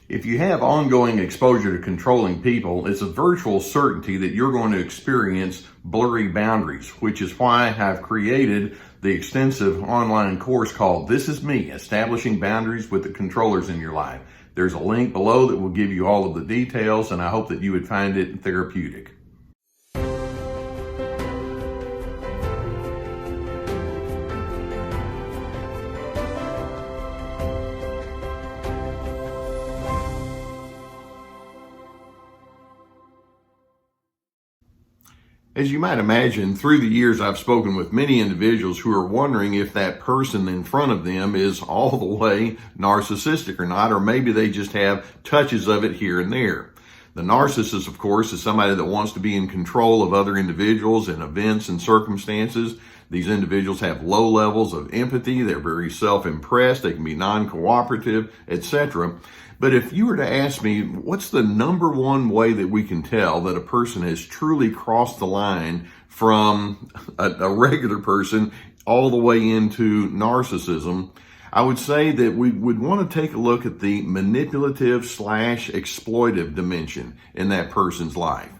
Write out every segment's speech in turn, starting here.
If you have ongoing exposure to controlling people, it's a virtual certainty that you're going to experience blurry boundaries, which is why I've created the extensive online course called This Is Me, Establishing Boundaries with the Controllers in Your Life. There's a link below that will give you all of the details, and I hope that you would find it therapeutic. As you might imagine, through the years I've spoken with many individuals who are wondering if that person in front of them is all the way narcissistic or not, or maybe they just have touches of it here and there. The narcissist, of course, is somebody that wants to be in control of other individuals and events and circumstances. These individuals have low levels of empathy. They're very self-impressed. They can be non-cooperative, etc. But if you were to ask me, what's the number one way that we can tell that a person has truly crossed the line from a regular person all the way into narcissism, I would say that we would want to take a look at the manipulative/exploitive dimension in that person's life.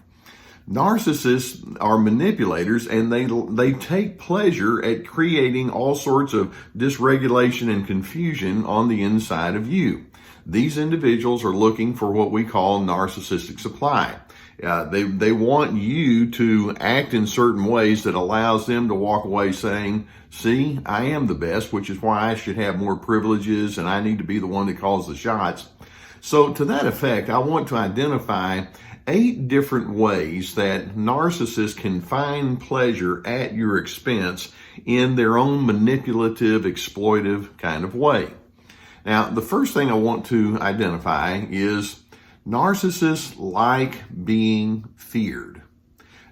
Narcissists are manipulators, and they take pleasure at creating all sorts of dysregulation and confusion on the inside of you. These individuals are looking for what we call narcissistic supply. They want you to act in certain ways that allows them to walk away saying, see, I am the best, which is why I should have more privileges and I need to be the one that calls the shots. So to that effect, I want to identify 8 different ways that narcissists can find pleasure at your expense in their own manipulative, exploitive kind of way. Now, the first thing I want to identify is narcissists like being feared.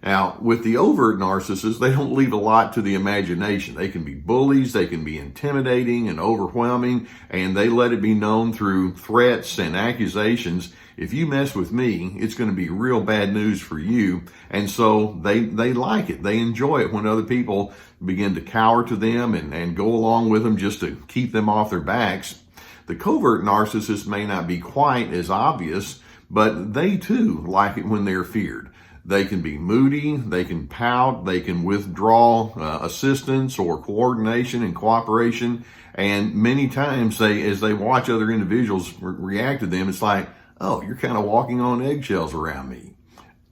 Now, with the overt narcissists, they don't leave a lot to the imagination. They can be bullies, they can be intimidating and overwhelming, and they let it be known through threats and accusations. If you mess with me, it's going to be real bad news for you. And so they like it. They enjoy it when other people begin to cower to them and go along with them just to keep them off their backs. The covert narcissist may not be quite as obvious, but they too like it when they're feared. They can be moody, they can pout, they can withdraw assistance or coordination and cooperation. And many times as they watch other individuals react to them, it's like, oh, you're kind of walking on eggshells around me.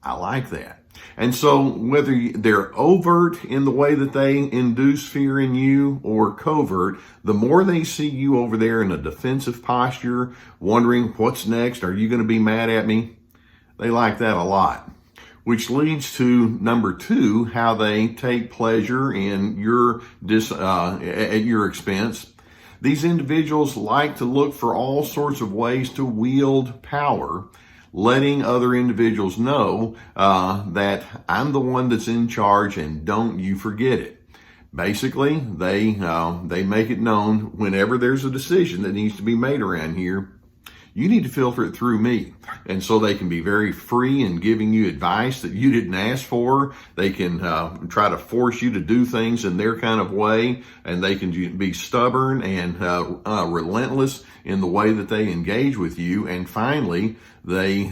I like that. And so whether they're overt in the way that they induce fear in you or covert, the more they see you over there in a defensive posture, wondering what's next, are you going to be mad at me? They like that a lot. Which leads to number 2, how they take pleasure in at your expense. These individuals like to look for all sorts of ways to wield power, letting other individuals know that I'm the one that's in charge and don't you forget it. Basically, they make it known whenever there's a decision that needs to be made around here, you need to filter it through me. And so they can be very free in giving you advice that you didn't ask for. They can try to force you to do things in their kind of way, and they can be stubborn and relentless in the way that they engage with you. And finally, they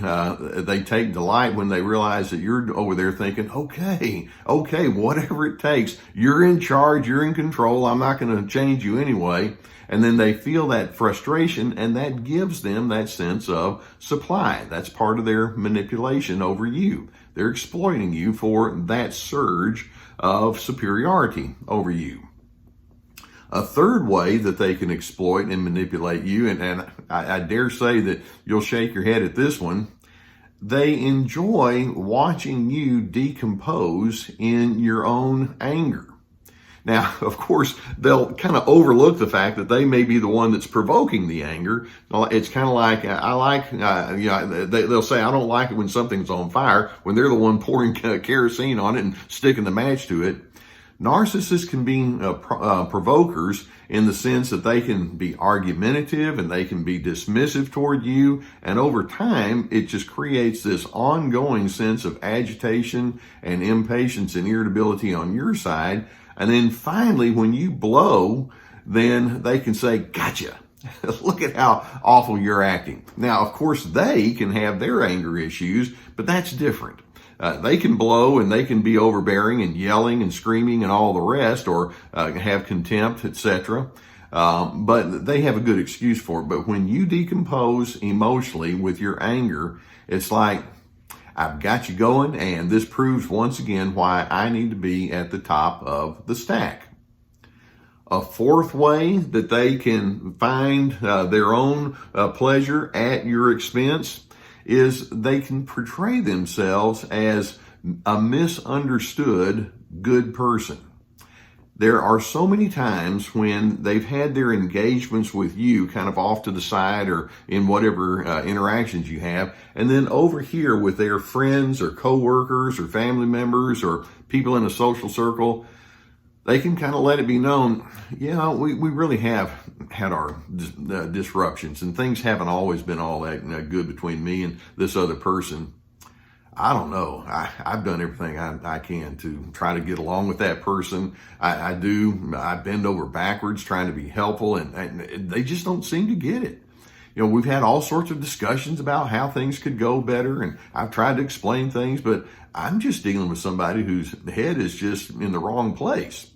take delight when they realize that you're over there thinking, okay, whatever it takes, you're in charge, you're in control, I'm not going to change you anyway. And then they feel that frustration, and that gives them that sense of supply. That's part of their manipulation over you. They're exploiting you for that surge of superiority over you. A third way that they can exploit and manipulate you, and I dare say that you'll shake your head at this one, they enjoy watching you decompose in your own anger. Now, of course, they'll kind of overlook the fact that they may be the one that's provoking the anger. It's kind of like, they'll say, I don't like it when something's on fire, when they're the one pouring kerosene on it and sticking the match to it. Narcissists can be provokers in the sense that they can be argumentative and they can be dismissive toward you. And over time, it just creates this ongoing sense of agitation and impatience and irritability on your side. And then finally, when you blow, then they can say, gotcha. Look at how awful you're acting. Now, of course, they can have their anger issues, but that's different. They can blow and they can be overbearing and yelling and screaming and all the rest, or have contempt, etc. But they have a good excuse for it. But when you decompose emotionally with your anger, it's like, I've got you going, and this proves once again why I need to be at the top of the stack. A fourth way that they can find their own pleasure at your expense is they can portray themselves as a misunderstood good person. There are so many times when they've had their engagements with you kind of off to the side or in whatever interactions you have, and then over here with their friends or coworkers or family members or people in a social circle, they can kind of let it be known, yeah, we really have had our disruptions, and things haven't always been all that good between me and this other person. I don't know. I've done everything I can to try to get along with that person. I bend over backwards trying to be helpful, and they just don't seem to get it. You know, we've had all sorts of discussions about how things could go better, and I've tried to explain things, but I'm just dealing with somebody whose head is just in the wrong place.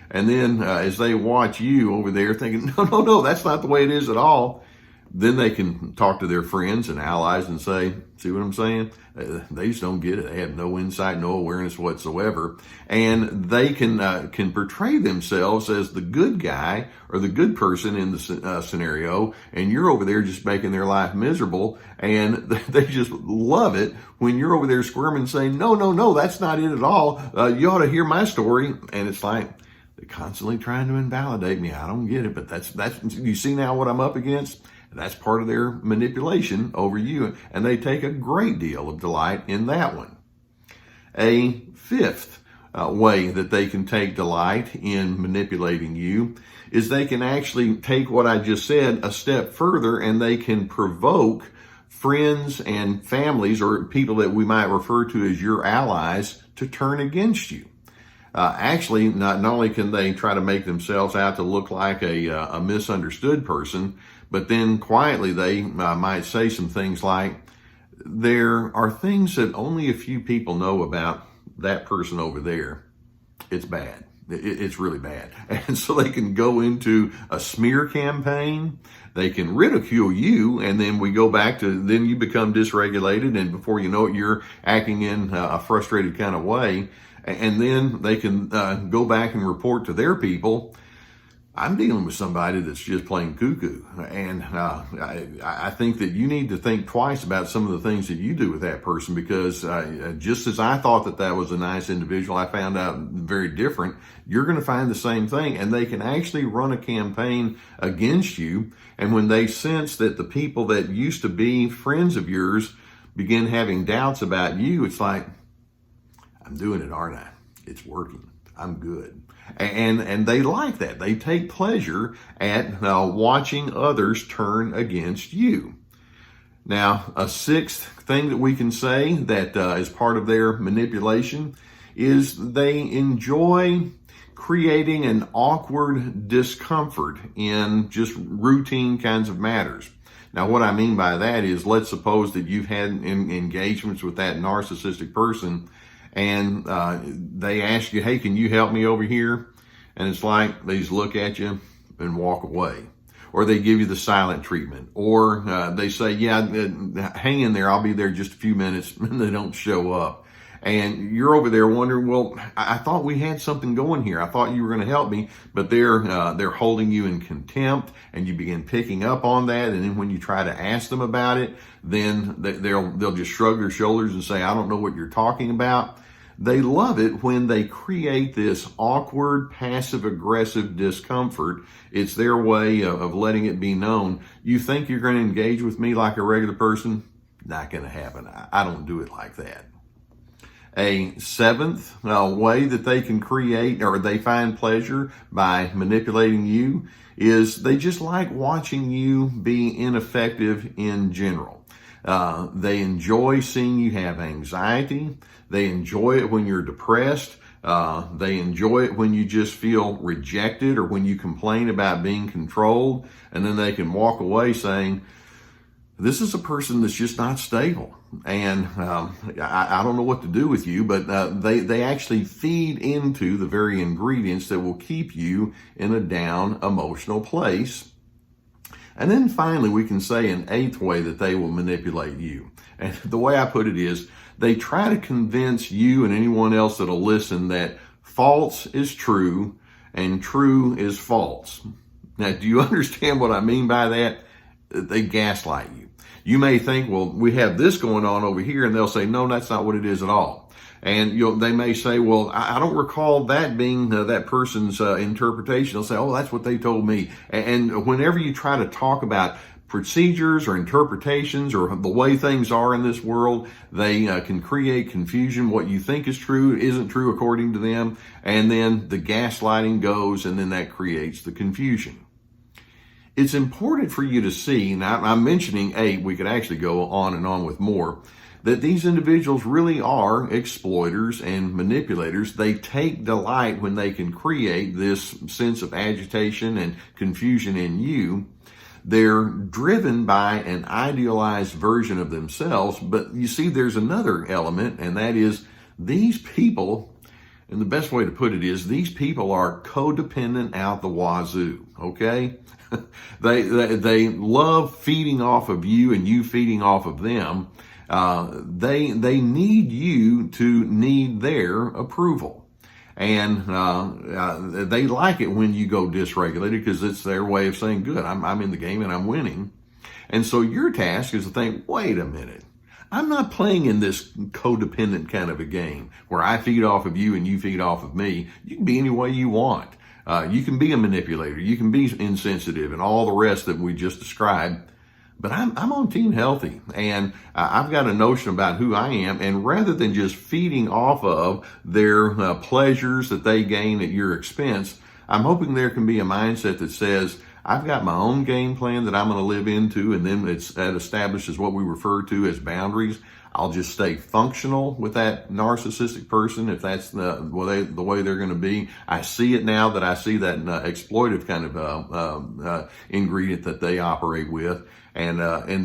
And then as they watch you over there thinking, no, that's not the way it is at all, then they can talk to their friends and allies and say, see what I'm saying? They just don't get it. They have no insight, no awareness whatsoever. And they can portray themselves as the good guy or the good person in the scenario, and you're over there just making their life miserable, and they just love it when you're over there squirming saying, no, that's not it at all. You ought to hear my story. And it's like, they're constantly trying to invalidate me. I don't get it, but that's you see now what I'm up against? That's part of their manipulation over you, and they take a great deal of delight in that one. A fifth way that they can take delight in manipulating you is they can actually take what I just said a step further, and they can provoke friends and families or people that we might refer to as your allies to turn against you. Actually, not only can they try to make themselves out to look like a misunderstood person, but then quietly they might say some things like, there are things that only a few people know about that person over there. It's bad. It's really bad. And so they can go into a smear campaign. They can ridicule you, and then we go back to, then you become dysregulated, and before you know it, you're acting in a frustrated kind of way. And then they can go back and report to their people, I'm dealing with somebody that's just plain cuckoo. And I think that you need to think twice about some of the things that you do with that person, because just as I thought that was a nice individual, I found out very different. You're going to find the same thing, and they can actually run a campaign against you. And when they sense that the people that used to be friends of yours begin having doubts about you, it's like, I'm doing it, aren't I? It's working. I'm good. And they like that. They take pleasure at watching others turn against you. Now, a sixth thing that we can say that is part of their manipulation is they enjoy creating an awkward discomfort in just routine kinds of matters. Now, what I mean by that is, let's suppose that you've had engagements with that narcissistic person, and they ask you, hey, can you help me over here? And it's like they just look at you and walk away. Or they give you the silent treatment. Or they say, yeah, hang in there, I'll be there just a few minutes, and they don't show up. And you're over there wondering, well, I thought we had something going here. I thought you were going to help me, but they're holding you in contempt, and you begin picking up on that. And then when you try to ask them about it, then they'll just shrug their shoulders and say, I don't know what you're talking about. They love it when they create this awkward, passive-aggressive discomfort. It's their way of letting it be known. You think you're going to engage with me like a regular person? Not going to happen. I don't do it like that. A seventh way that they can create, or they find pleasure by manipulating you, is they just like watching you be ineffective in general. They enjoy seeing you have anxiety. They enjoy it when you're depressed. They enjoy it when you just feel rejected or when you complain about being controlled, and then they can walk away saying, this is a person that's just not stable, and I don't know what to do with you, but they actually feed into the very ingredients that will keep you in a down emotional place. And then finally, we can say an eighth way that they will manipulate you. And the way I put it is, they try to convince you and anyone else that'll listen that false is true and true is false. Now, do you understand what I mean by that? They gaslight you. You may think, well, we have this going on over here, and they'll say, no, that's not what it is at all. And they may say, well, I don't recall that being that person's interpretation. They'll say, oh, that's what they told me. And whenever you try to talk about procedures or interpretations or the way things are in this world, they can create confusion. What you think is true isn't true according to them. And then the gaslighting goes, and then that creates the confusion. It's important for you to see, and I'm mentioning 8, we could actually go on and on with more, that these individuals really are exploiters and manipulators. They take delight when they can create this sense of agitation and confusion in you. They're driven by an idealized version of themselves, but you see there's another element, and that is these people, and the best way to put it is these people are codependent out the wazoo, okay? They love feeding off of you and you feeding off of them. They need you to need their approval. And they like it when you go dysregulated because it's their way of saying, good, I'm in the game and I'm winning. And so your task is to think, wait a minute. I'm not playing in this codependent kind of a game where I feed off of you and you feed off of me. You can be any way you want. You can be a manipulator. You can be insensitive and all the rest that we just described. But I'm on Team Healthy, and I've got a notion about who I am. And rather than just feeding off of their pleasures that they gain at your expense, I'm hoping there can be a mindset that says, I've got my own game plan that I'm going to live into, and then that establishes what we refer to as boundaries. I'll just stay functional with that narcissistic person if that's the way they're going to be. I see it now that I see that exploitive kind of ingredient that they operate with. And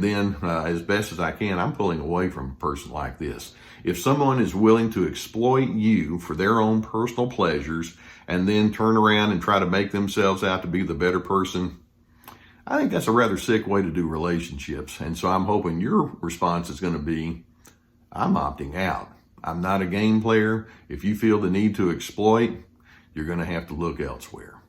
then as best as I can, I'm pulling away from a person like this. If someone is willing to exploit you for their own personal pleasures and then turn around and try to make themselves out to be the better person, I think that's a rather sick way to do relationships. And so I'm hoping your response is going to be, I'm opting out. I'm not a game player. If you feel the need to exploit, you're going to have to look elsewhere.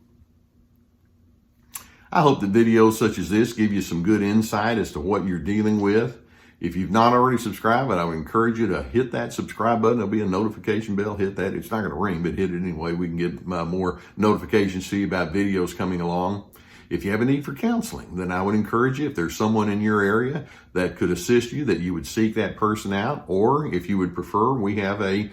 I hope that videos such as this give you some good insight as to what you're dealing with. If you've not already subscribed, I would encourage you to hit that subscribe button. There'll be a notification bell. Hit that. It's not going to ring, but hit it anyway. We can get more notifications to you about videos coming along. If you have a need for counseling, then I would encourage you, if there's someone in your area that could assist you, that you would seek that person out. Or if you would prefer, we have a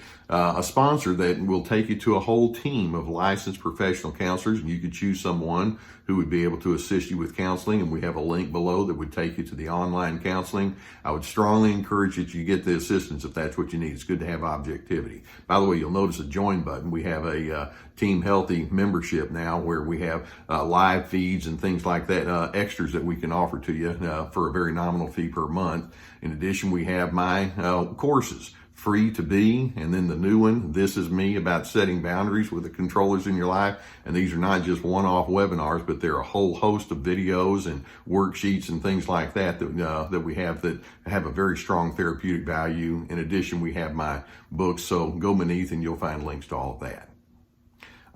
sponsor that will take you to a whole team of licensed professional counselors, and you could choose someone who would be able to assist you with counseling. And we have a link below that would take you to the online counseling. I would strongly encourage that you get the assistance if that's what you need. It's good to have objectivity. By the way, you'll notice a join button. We have a Team Healthy membership now where we have live feeds and things like that, extras that we can offer to you for a very nominal fee per month. In addition, we have my courses, Free to Be, and then the new one, This Is Me, about setting boundaries with the controllers in your life. And these are not just one-off webinars, but they're a whole host of videos and worksheets and things like that that we have that have a very strong therapeutic value. In addition, we have my books, so go beneath and you'll find links to all of that.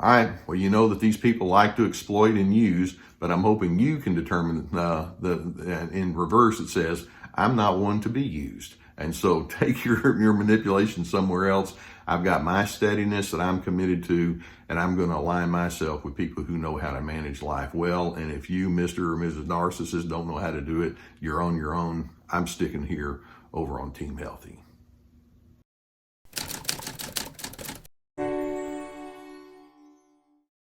All right, well, you know that these people like to exploit and use, but I'm hoping you can determine in reverse it says, I'm not one to be used. And so take your manipulation somewhere else. I've got my steadiness that I'm committed to, and I'm going to align myself with people who know how to manage life well. And if you, Mr. or Mrs. Narcissist, don't know how to do it, you're on your own. I'm sticking here over on Team Healthy.